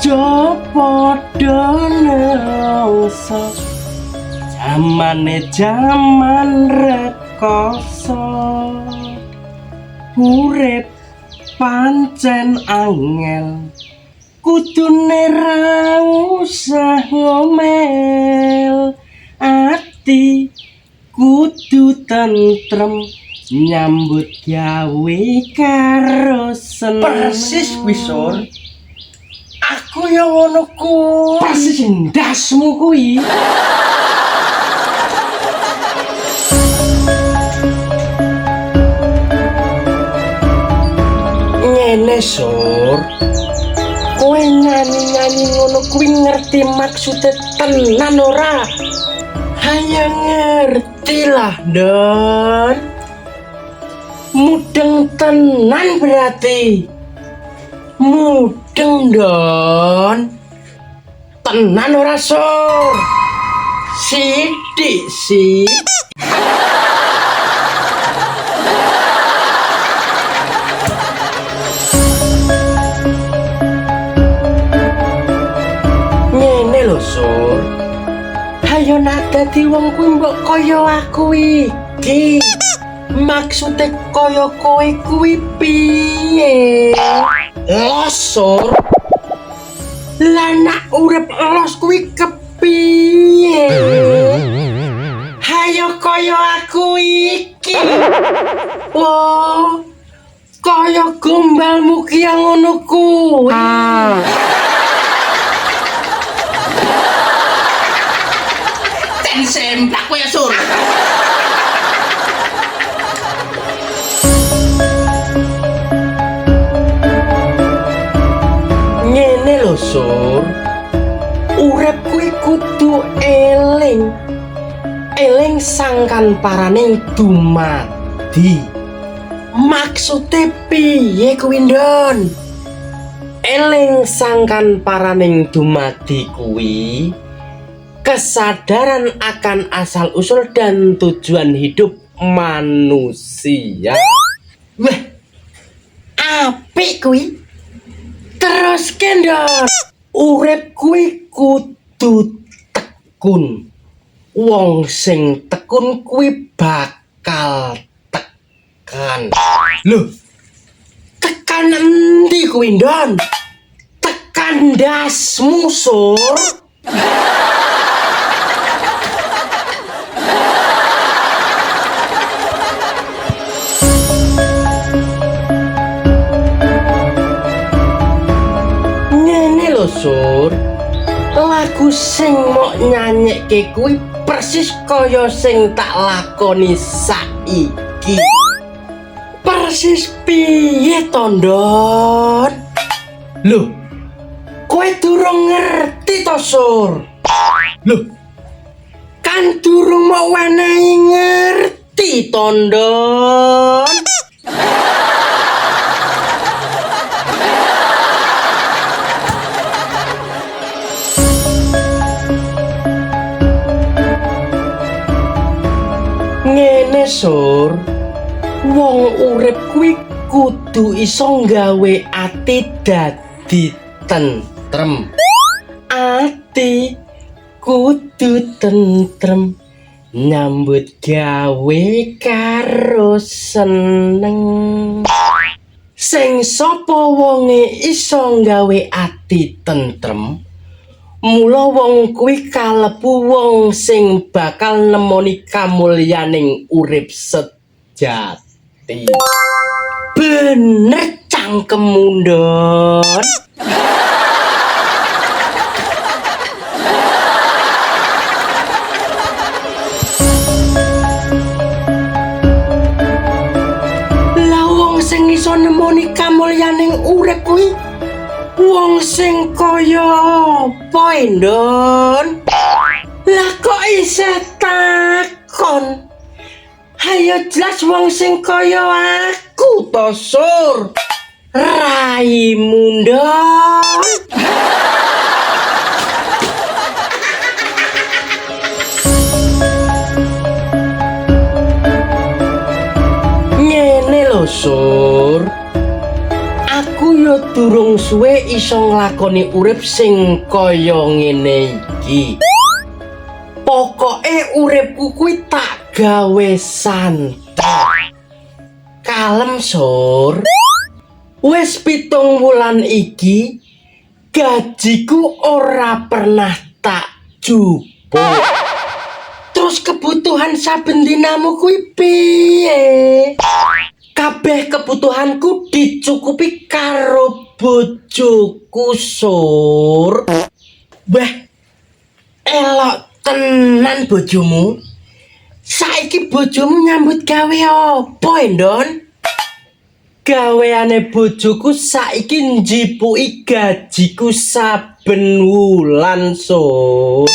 aja padha nelongso jaman rekoso urip pancen angel kudune ra usah ngomel ati kudu tentrem nyambut gawe karo seneng persis wisur aku ya ngono kuwi persis ndasmu kuwi ngene sur kowe nyanyi ngono kuwi ngerti maksudnya tenan ora hanya ngerti lah Don mudeng tenan berarti mudeng Don tenan ora sur sithik sih ngene lho sur ayo nak dadi wong kuwi mbok kaya aku iki maksudnya kaya kowe kuwi piye losor lah nak urip los kuwi kepiye ayo kaya aku iki wah kaya gombalmu ki yang ngono kuwi semplak kowe sur ngene lho sur urip kuwi kudu eling sangkan paraning dumadi maksude piye kuwi Don eling sangkan paraning dumadi kuwi kesadaran akan asal-usul dan tujuan hidup manusia. Wah, apik kuwi. Terus kendor, urip kuwi kudu tekun. Wong sing tekun kuwi bakal tekan. Loh, tekan endi kuwi, Don? Tekan ndasmu, Sur. Sur, lagu sing mok nyanyekke kuwi persis kaya sing tak lakoni saiki. Persis piye to, Don? Loh, kowe durung ngerti to, Sur? Loh, kan durung mau wenehi ngerti to, Don? Ngene Sur, wong urip kuwi kudu iso nggawe ati dadi tentrem. Ati kudu tentrem nyambut gawe karo seneng. Sing sapa wonge iso nggawe ati tentrem mula wong kuwi kalebu wong sing bakal nemoni kamulyaning urip sejati. Bener cangkemmu, Don. Lah wong sing iso nemoni kamulyaning urip kuwi wong sing kaya apa, Don? Lah kok isih takon? Hayo jelas wong sing kaya aku to, Sur. Raimu, Don. Ngene lho, Sur. Aku yo durung suwe iso nglakoni urip sing kaya ngene iki. Pokoke uripku kuwi tak gawe santai. Kalem sur. Wes 7 wulan iki gajiku ora pernah tak jupuk. Terus kebutuhan saben dinamu kuwi piye? Kabeh kebutuhanku dicukupi karo bojoku sur. Wah, elok tenan bojomu. Saiki bojomu nyambut gawe apa, Endon? Gaweane bojoku saiki njipuki gajiku saben wulan sur.